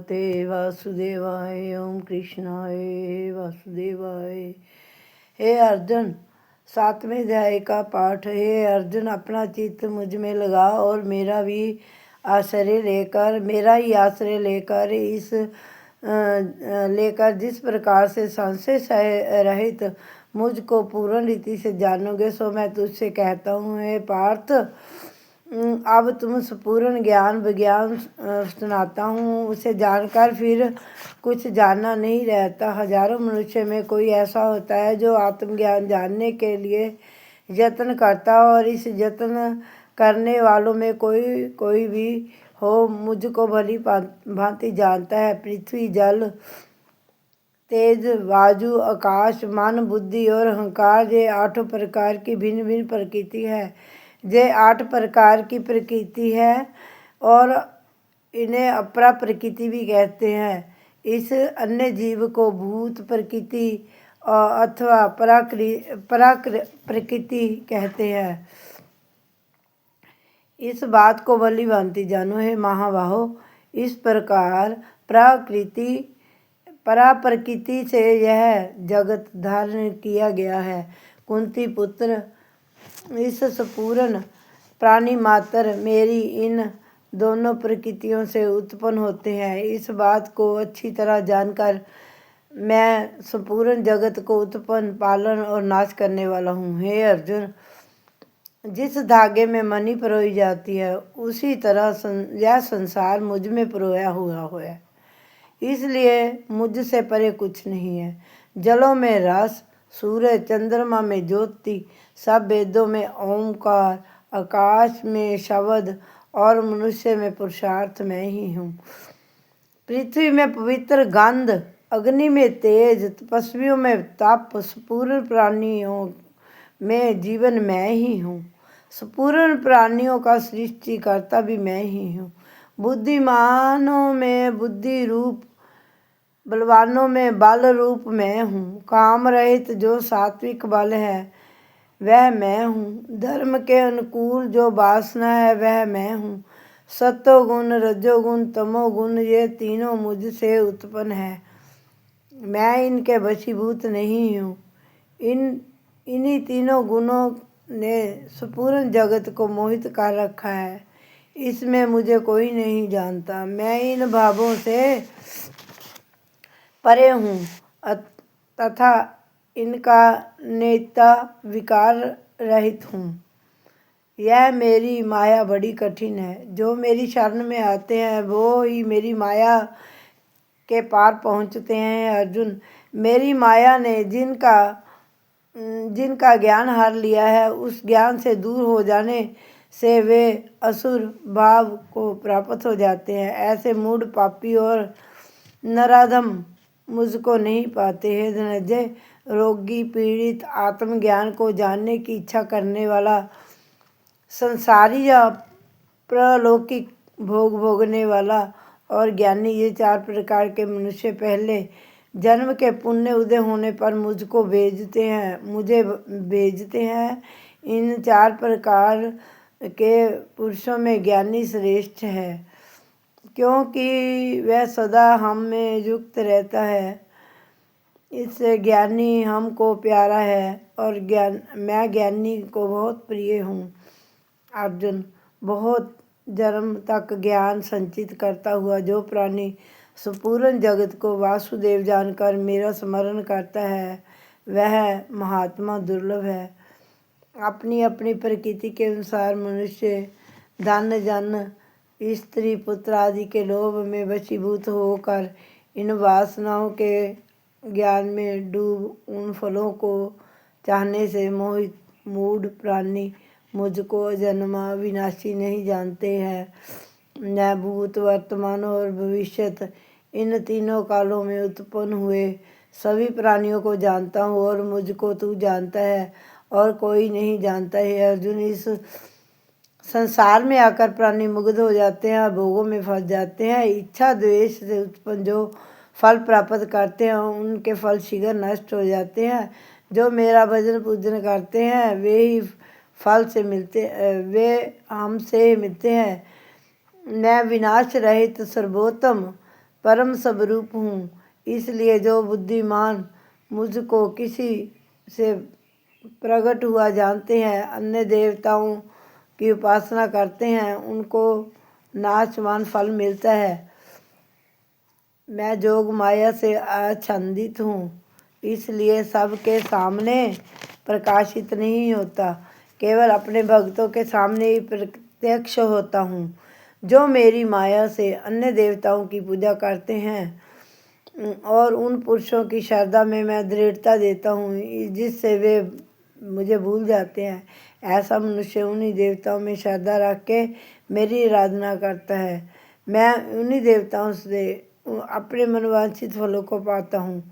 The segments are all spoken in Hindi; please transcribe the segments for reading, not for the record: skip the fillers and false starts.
भगवते वासुदेवाय। ओम कृष्णाय वासुदेवाय। हे अर्जुन, 7वें अध्याय का पाठ। हे अर्जुन, अपना चित्त मुझ में लगा और मेरा ही आश्रय लेकर जिस प्रकार से संशय रहित मुझको पूर्ण रीति से जानोगे, सो मैं तुझसे कहता हूँ। हे पार्थ, अब तुम संपूर्ण ज्ञान विज्ञान सुनाता हूँ। उसे जानकर फिर कुछ जानना नहीं रहता। हजारों मनुष्य में कोई ऐसा होता है जो आत्मज्ञान जानने के लिए यत्न करता है, और इस यत्न करने वालों में कोई भी हो मुझको भली भांति जानता है। पृथ्वी, जल, तेज, वायु, आकाश, मन, बुद्धि और अहंकार, ये 8 प्रकार की भिन्न भिन्न प्रकृति है। ये 8 प्रकार की प्रकृति है और इन्हें अपरा प्रकृति भी कहते हैं। इस अन्य जीव को भूत प्रकृति अथवा परा प्रकृति कहते हैं। इस बात को भली भांति जानो। हे महाबाहो, इस प्रकार परा प्रकृति से यह जगत धारण किया गया है। कुंती पुत्र, इस संपूर्ण प्राणी मात्र मेरी इन दोनों प्रकृतियों से उत्पन्न होते हैं। इस बात को अच्छी तरह जानकर मैं संपूर्ण जगत को उत्पन्न, पालन और नाश करने वाला हूँ। हे अर्जुन, जिस धागे में मणि परोई जाती है, उसी तरह यह संसार मुझ में परोया हुआ है। इसलिए मुझसे परे कुछ नहीं है। जलों में रस, सूर्य चंद्रमा में ज्योति, सब वेदों में ओमकार, आकाश में शब्द और मनुष्य में पुरुषार्थ मैं ही हूँ। पृथ्वी में पवित्र गंध, अग्नि में तेज, तपस्वियों में तप, संपूर्ण प्राणियों में जीवन मैं ही हूँ। संपूर्ण प्राणियों का सृष्टिकर्ता भी मैं ही हूँ। बुद्धिमानों में बुद्धि रूप, बलवानों में बल रूप मैं हूँ। काम रहित जो सात्विक बल है वह मैं हूँ। धर्म के अनुकूल जो वासना है वह मैं हूँ। सत्वगुण, रजोगुण, तमोगुण, ये तीनों मुझसे उत्पन्न है। मैं इनके वशीभूत नहीं हूँ। इन्हीं तीनों गुणों ने संपूर्ण जगत को मोहित कर रखा है। इसमें मुझे कोई नहीं जानता। मैं इन भावों से परे हूँ तथा इनका नेता विकार रहित हूँ। यह मेरी माया बड़ी कठिन है। जो मेरी शरण में आते हैं वो ही मेरी माया के पार पहुँचते हैं। अर्जुन, मेरी माया ने जिनका ज्ञान हर लिया है, उस ज्ञान से दूर हो जाने से वे असुर भाव को प्राप्त हो जाते हैं। ऐसे मूढ़, पापी और नराधम मुझको नहीं पाते। हे धनंजय, रोगी, पीड़ित, आत्मज्ञान को जानने की इच्छा करने वाला, संसारी या प्रलौकिक भोग भोगने वाला और ज्ञानी, ये 4 प्रकार के मनुष्य पहले जन्म के पुण्य उदय होने पर मुझे भेजते हैं। इन 4 प्रकार के पुरुषों में ज्ञानी श्रेष्ठ है, क्योंकि वह सदा हम में युक्त रहता है। इससे ज्ञानी हमको प्यारा है और मैं ज्ञानी को बहुत प्रिय हूँ। अर्जुन, बहुत जन्म तक ज्ञान संचित करता हुआ जो प्राणी संपूर्ण जगत को वासुदेव जानकर मेरा स्मरण करता है, वह महात्मा दुर्लभ है। अपनी अपनी प्रकृति के अनुसार मनुष्य धन, जन, स्त्री, पुत्र आदि के लोभ में वशीभूत होकर इन वासनाओं के ज्ञान में डूब उन फलों को चाहने से मोहित मूढ़ प्राणी मुझको अजन्मा विनाशी नहीं जानते हैं। मैं भूत, वर्तमान और भविष्यत, इन तीनों कालों में उत्पन्न हुए सभी प्राणियों को जानता हूँ, और मुझको तू जानता है और कोई नहीं जानता है। अर्जुन, इस संसार में आकर प्राणी मुग्ध हो जाते हैं और भोगों में फंस जाते हैं। इच्छा द्वेष से उत्पन्न जो फल प्राप्त करते हैं उनके फल शीघ्र नष्ट हो जाते हैं। जो मेरा भजन पूजन करते हैं वे हमसे मिलते हैं। मैं विनाश रहित सर्वोत्तम परम स्वरूप हूँ। इसलिए जो बुद्धिमान मुझको किसी से प्रकट हुआ जानते हैं, अन्य देवताओं की उपासना करते हैं, उनको नाशवान फल मिलता है। मैं जोग माया से आच्छादित हूँ, इसलिए सबके सामने प्रकाशित नहीं होता, केवल अपने भक्तों के सामने ही प्रत्यक्ष होता हूँ। जो मेरी माया से अन्य देवताओं की पूजा करते हैं और उन पुरुषों की श्रद्धा में मैं दृढ़ता देता हूँ जिससे वे मुझे भूल जाते हैं, ऐसा मनुष्य उन्हीं देवताओं में श्रद्धा रख के मेरी आराधना करता है। मैं उन्हीं देवताओं से अपने मनोवांछित फलों को पाता हूँ।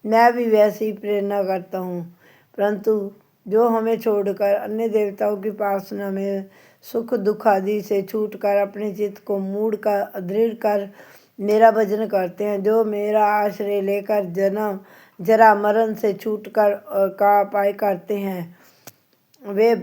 मैं भी वैसे ही प्रेरणा करता हूँ, परंतु जो हमें छोड़कर अन्य देवताओं की उपासना में सुख दुख आदि से छूटकर अपने चित्त को मूढ़ कर दृढ़ कर मेरा भजन करते हैं, जो मेरा आश्रय लेकर जन्म जरा मरण से छूटकर का उपाय करते हैं, वे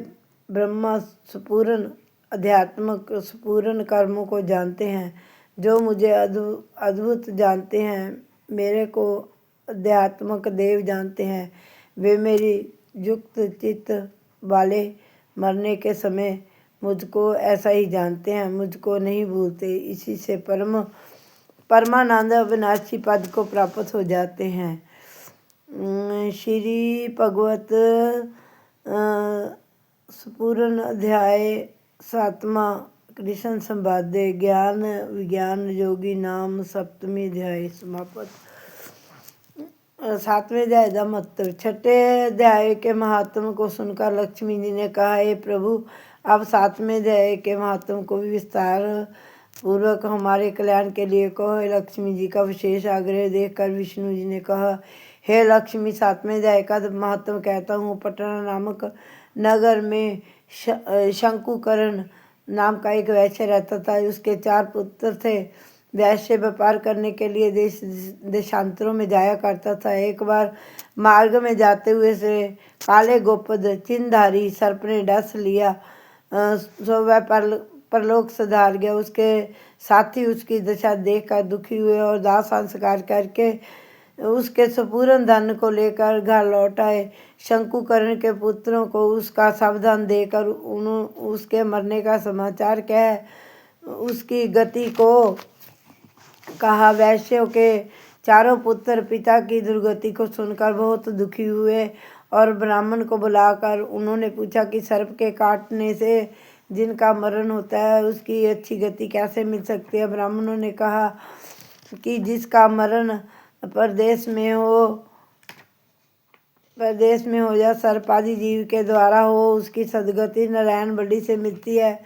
ब्रह्मा स्फुरन अध्यात्मक स्फुरन कर्मों को जानते हैं। जो मुझे अद्भुत जानते हैं, मेरे को अध्यात्मक देव जानते हैं, वे मेरी युक्त चित्त वाले मरने के समय मुझको ऐसा ही जानते हैं, मुझको नहीं भूलते। इसी से परमानंद अविनाशी पद को प्राप्त हो जाते हैं। श्री भगवत स्फुरन अध्याय 7वां कृष्ण संवादे ज्ञान विज्ञान योगी नाम 7वीं अध्याय समाप्त। 7वें अध्याय का महत्व। 6ठे अध्याय के महात्म को सुनकर लक्ष्मी जी ने कहा, हे प्रभु, अब 7वें अध्याय के महात्म को भी विस्तार पूर्वक हमारे कल्याण के लिए कहो। लक्ष्मी जी का विशेष आग्रह देखकर विष्णु जी ने कहा, हे लक्ष्मी, 7वें अध्याय का महात्म कहता हूँ। पटना नामक नगर में शंकुकरण नाम का एक वैश्य रहता था। उसके 4 पुत्र थे। वैश्य व्यापार करने के लिए देशांतरों में जाया करता था। एक बार मार्ग में जाते हुए से काले गोपद चिन्हधारी सर्प ने डस लिया, सो वह परलोक सुधार गया। उसके साथी उसकी दशा देखकर दुखी हुए और दाह संस्कार करके उसके संपूर्ण धन को लेकर घर लौट आए। शंकुकर्ण के पुत्रों को उसका सावधान देकर उसके मरने का समाचार कह उसकी गति को कहा। वैश्यों के 4 पुत्र पिता की दुर्गति को सुनकर बहुत दुखी हुए और ब्राह्मण को बुलाकर उन्होंने पूछा कि सर्प के काटने से जिनका मरण होता है उसकी अच्छी गति कैसे मिल सकती है। ब्राह्मणों ने कहा कि जिसका मरण परदेश में हो या सर्प आदि जीव के द्वारा हो, उसकी सदगति नारायण बलि से मिलती है।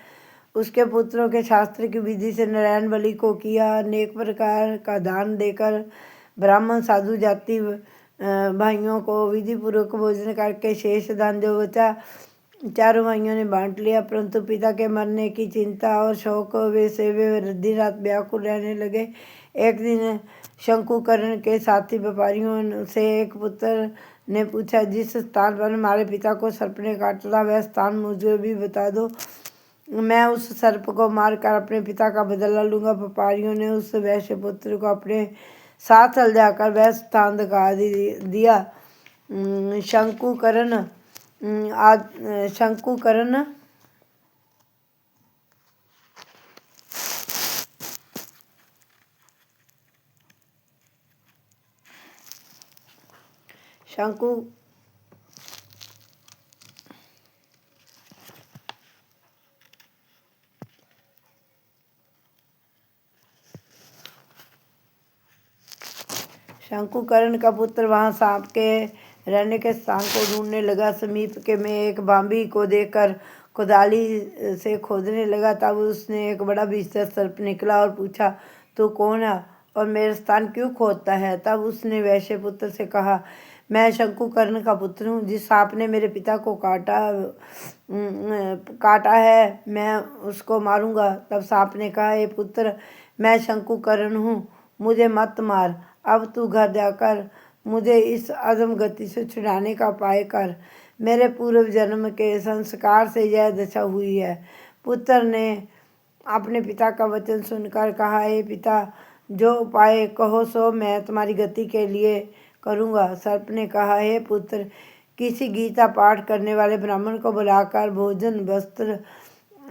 उसके पुत्रों के शास्त्र की विधि से नारायण बलि को किया। अनेक प्रकार का दान देकर ब्राह्मण साधु जाति भाइयों को विधि पूर्वक भोजन करके शेष दान जो बचा 4 भाइयों ने बांट लिया। परंतु पिता के मरने की चिंता और शोक से वे दिन रात व्याकुल रहने लगे। एक दिन शंकुकर्ण के साथी व्यापारियों से एक पुत्र ने पूछा, जिस स्थान पर हमारे पिता को सर्प ने काटा वह स्थान मुझे भी बता दो, मैं उस सर्प को मारकर अपने पिता का बदला लूँगा। व्यापारियों ने उस वैश्य पुत्र को अपने साथ ले जाकर वह स्थान दिखा दिया। शंकुकर्ण शंकुकर्ण का पुत्र वहाँ सांप के रहने के स्थान को ढूंढने लगा। समीप के में एक बांबी को देखकर कुदाली से खोदने लगा। तब उसने एक बड़ा भीषण सर्प निकला और पूछा, तू कौन है और मेरा स्थान क्यों खोदता है। तब उसने वैश्य पुत्र से कहा, मैं शंकुकर्ण का पुत्र हूँ। जिस सांप ने मेरे पिता को काटा है मैं उसको मारूंगा। तब सांप ने कहा, हे पुत्र, मैं शंकुकर्ण हूँ, मुझे मत मार। अब तू घर जाकर मुझे इस अधम गति से छुड़ाने का उपाय कर। मेरे पूर्व जन्म के संस्कार से यह दशा हुई है। पुत्र ने अपने पिता का वचन सुनकर कहा, हे पिता, जो उपाय कहो सो मैं तुम्हारी गति के लिए करूँगा। सर्प ने कहा, हे पुत्र, किसी गीता पाठ करने वाले ब्राह्मण को बुलाकर भोजन वस्त्र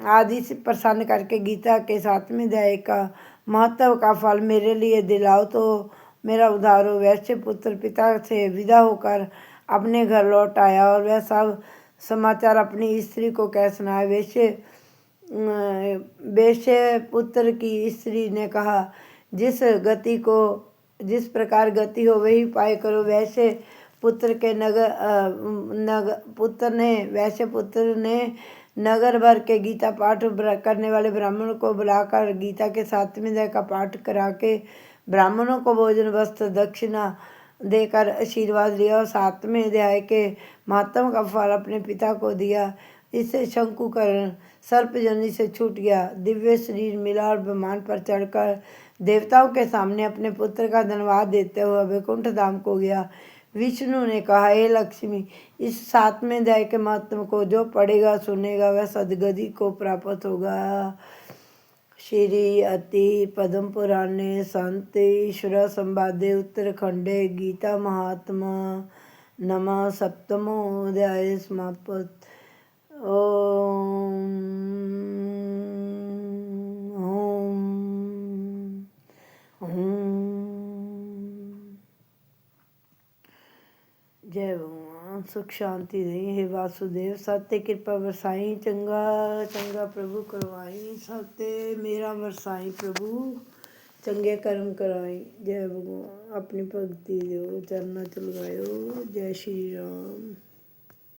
आदि से प्रसन्न करके गीता के 7वें अध्याय का महत्व का फल मेरे लिए दिलाओ तो मेरा उद्धार हो। वैश्य पुत्र पिता से विदा होकर अपने घर लौट आया और वह सब समाचार अपनी स्त्री को कह सुनाया। वैश्य पुत्र की स्त्री ने कहा, जिस प्रकार गति हो वही उपाय करो। वैश्य पुत्र ने नगर भर के गीता पाठ करने वाले ब्राह्मणों को बुलाकर गीता के 7वें अध्याय का पाठ करा के ब्राह्मणों को भोजन वस्त्र दक्षिणा देकर आशीर्वाद लिया और 7वें अध्याय के महत्व का फल अपने पिता को दिया। इससे शंकुकर्ण सर्पजन्य से छूट गया, दिव्य शरीर मिला और विमान पर चढ़कर देवताओं के सामने अपने पुत्र का धन्यवाद देते हुए वैकुंठ धाम को गया। विष्णु ने कहा, हे लक्ष्मी, इस 7वें अध्याय के महत्व को जो पढ़ेगा सुनेगा वह सद्गति को प्राप्त होगा। श्री अति पद्म पुराणे संत ईश्वर संवादे उत्तरखंडे गीता महात्मा नमः 7मो अध्याय समाप्त। ओम जय भगवान। सुख शांति दें हे वासुदेव। सत्य कृपा बरसाई, चंगा चंगा प्रभु करवाई। सत्य मेरा बरसाई प्रभु, चंगे कर्म कराई। जय भगवान। अपनी भक्ति दो, चरना च लगायो। जय श्री राम।